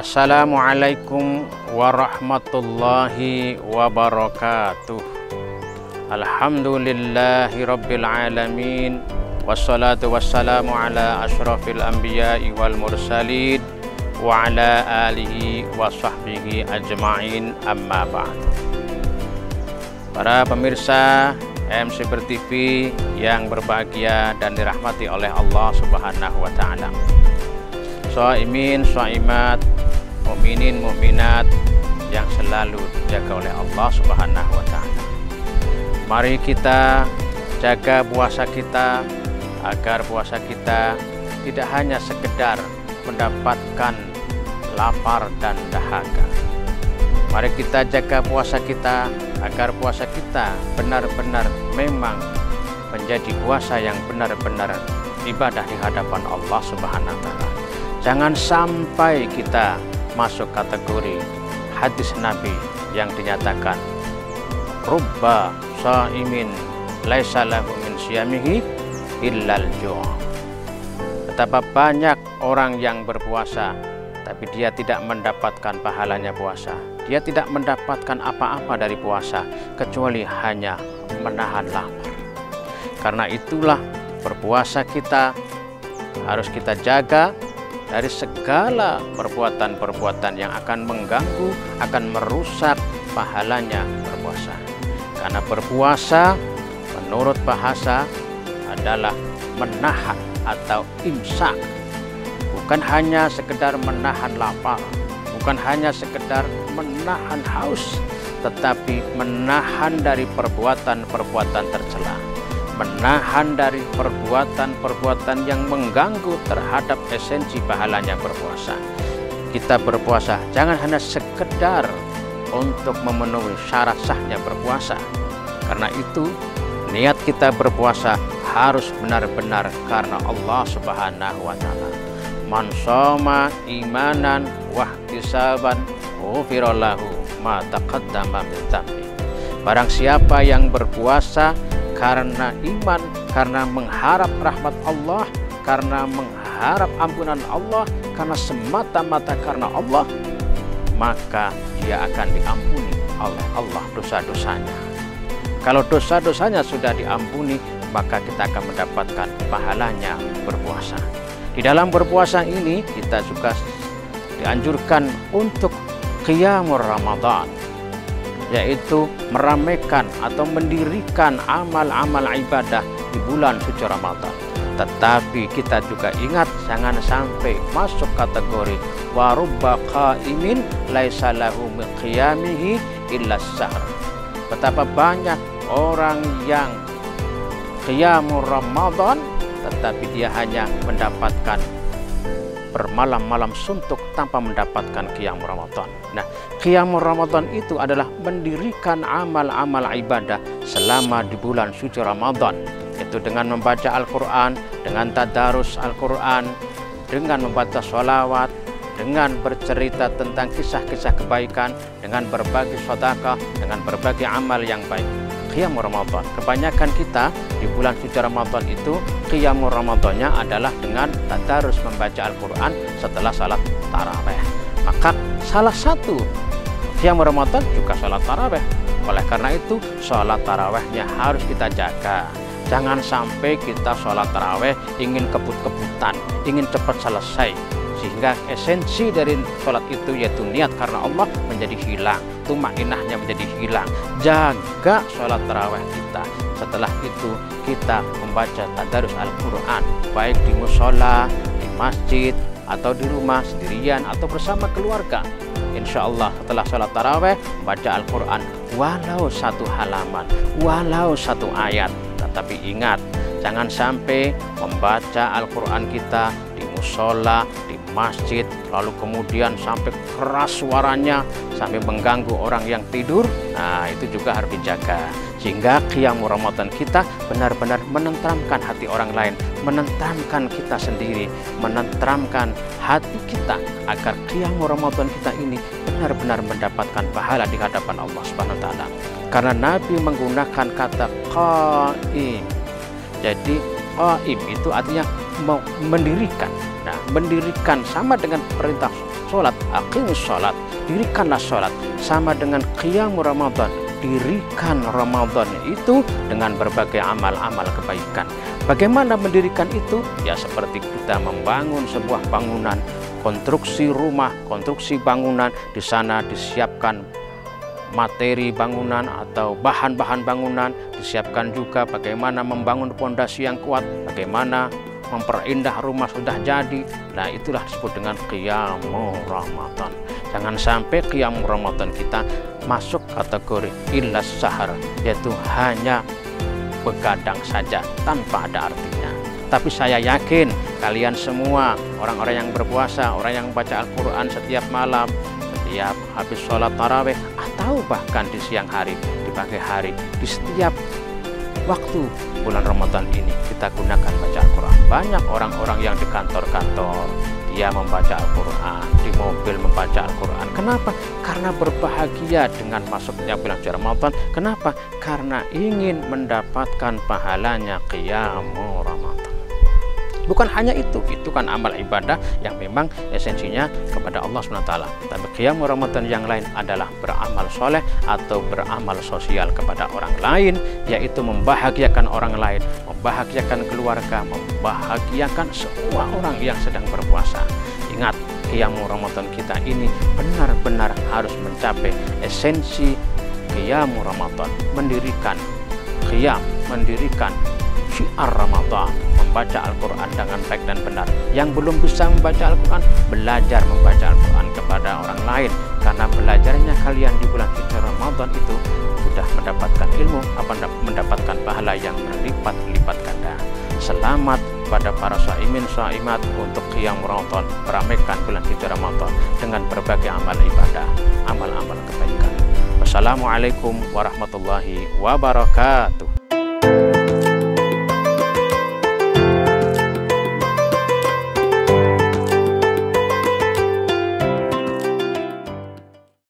Assalamualaikum warahmatullahi wabarakatuh. Alhamdulillahi rabbil alamin. Wassalatu wassalamu ala ashrafil anbiya'i wal mursalin wa ala alihi wa sahbihi ajma'in, amma ba'd. Para pemirsa MC TV yang berbahagia dan dirahmati oleh Allah Subhanahu wa taala. Shaimin, shaimat, mukminin, mukminat yang selalu dijaga oleh Allah Subhanahu wa taala. Mari kita jaga puasa kita agar puasa kita tidak hanya sekedar mendapatkan lapar dan dahaga. Mari kita jaga puasa kita agar puasa kita benar-benar memang menjadi puasa yang benar-benar ibadah di hadapan Allah Subhanahu wa taala. Jangan sampai kita masuk kategori hadis Nabi yang dinyatakan rubba shaimin laisa lahu min siyamihi illal ju'. Betapa banyak orang yang berpuasa tapi dia tidak mendapatkan pahalanya puasa. Dia tidak mendapatkan apa-apa dari puasa kecuali hanya menahan lapar. Karena itulah berpuasa kita harus kita jaga dari segala perbuatan-perbuatan yang akan mengganggu, akan merusak pahalanya berpuasa. Karena berpuasa menurut bahasa adalah menahan atau imsak. Bukan hanya sekedar menahan lapar, bukan hanya sekedar menahan haus, tetapi menahan dari perbuatan-perbuatan tercela, menahan dari perbuatan-perbuatan yang mengganggu terhadap esensi pahalanya berpuasa. Kita berpuasa jangan hanya sekedar untuk memenuhi syarat sahnya berpuasa. Karena itu niat kita berpuasa harus benar-benar karena Allah Subhanahu wa taala. Man shoma imanan wahtisaban ghufira lahu ma taqaddama min dhanbi. Barang siapa yang berpuasa karena iman, karena mengharap rahmat Allah, karena mengharap ampunan Allah, karena semata-mata karena Allah, maka dia akan diampuni oleh Allah dosa-dosanya. Kalau dosa-dosanya sudah diampuni, maka kita akan mendapatkan pahalanya berpuasa. Di dalam berpuasa ini kita juga dianjurkan untuk qiyamul Ramadan, yaitu meramaikan atau mendirikan amal-amal ibadah di bulan suci Ramadan. Tetapi kita juga ingat jangan sampai masuk kategori wa rubba qaimin laisa lahu min qiyamihi illa sahr. Betapa banyak orang yang qiyamul Ramadan tetapi dia hanya mendapatkan bermalam-malam suntuk tanpa mendapatkan qiyamul Ramadan. Nah, qiyamul Ramadan itu adalah mendirikan amal-amal ibadah selama di bulan suci Ramadan. Itu dengan membaca Al-Quran, dengan tadarus Al-Quran, dengan membaca sholawat, dengan bercerita tentang kisah-kisah kebaikan, dengan berbagi sedekah, dengan berbagai amal yang baik. Qiyamul Ramadan, kebanyakan kita di bulan suci Ramadan itu qiyamul Ramadannya adalah dengan tadarus membaca Al-Quran setelah salat taraweh. Maka salah satu qiyamul Ramadan juga salat taraweh. Oleh karena itu salat tarawehnya harus kita jaga. Jangan sampai kita salat taraweh ingin kebut-kebutan, ingin cepat selesai, sehingga esensi dari sholat itu yaitu niat karena Allah menjadi hilang, tumainahnya menjadi hilang. Jaga sholat tarawih kita. Setelah itu kita membaca tadarus Al-Quran, baik di musola, di masjid, atau di rumah sendirian atau bersama keluarga. Insya Allah setelah sholat tarawih membaca Al-Quran walau satu halaman, walau satu ayat. Tetapi ingat, jangan sampai membaca Al-Quran kita di musola, di masjid, lalu kemudian sampai keras suaranya, sampai mengganggu orang yang tidur. Nah, itu juga harus dijaga. Sehingga qiyamul Ramadan kita benar-benar menenteramkan hati orang lain, menenteramkan kita sendiri, menenteramkan hati kita agar qiyamul Ramadan kita ini benar-benar mendapatkan pahala di hadapan Allah Subhanahu wa taala. Karena Nabi menggunakan kata qaim. Jadi qaim itu artinya mendirikan. Nah, mendirikan sama dengan perintah sholat, aqimus sholat, dirikanlah sholat, sama dengan qiyam Ramadan, dirikan Ramadan itu dengan berbagai amal-amal kebaikan. Bagaimana mendirikan itu? Ya seperti kita membangun sebuah bangunan, konstruksi rumah, konstruksi bangunan, di sana disiapkan materi bangunan atau bahan-bahan bangunan, disiapkan juga bagaimana membangun fondasi yang kuat, bagaimana memperindah rumah sudah jadi. Nah, itulah disebut dengan qiyamul Ramadan. Jangan sampai qiyamul Ramadan kita masuk kategori illas sahar, yaitu hanya begadang saja tanpa ada artinya. Tapi saya yakin kalian semua, orang-orang yang berpuasa, orang yang baca Al-Quran setiap malam, setiap habis sholat tarawih, atau bahkan di siang hari, di pagi hari, di setiap waktu bulan Ramadan ini kita gunakan baca Al-Quran. Banyak orang-orang yang di kantor-kantor dia membaca Al-Quran, di mobil membaca Al-Quran. Kenapa? Karena berbahagia dengan masuknya bulan suci Ramadan. Kenapa? Karena ingin mendapatkan pahalanya qiyamul Ramadan. Bukan hanya itu kan amal ibadah yang memang esensinya kepada Allah SWT. Tapi qiyamul Ramadan yang lain adalah beramal soleh atau beramal sosial kepada orang lain, yaitu membahagiakan orang lain, membahagiakan keluarga, membahagiakan semua orang yang sedang berpuasa. Ingat, qiyamul Ramadan kita ini benar-benar harus mencapai esensi qiyamul Ramadan, mendirikan qiyam, mendirikan syiar Ramadan, membaca Al-Quran dengan baik dan benar. Yang belum bisa membaca Al-Quran, belajar membaca Al-Quran kepada orang lain, karena belajarnya kalian di bulan suci Ramadan itu sudah mendapatkan ilmu, mendapatkan pahala yang berlipat-lipat ganda. Selamat pada para shaimin shaimat untuk qiyamul Ramadan, meramaikan bulan suci Ramadan dengan berbagai amal ibadah, amal-amal kebaikan. Wassalamualaikum warahmatullahi wabarakatuh.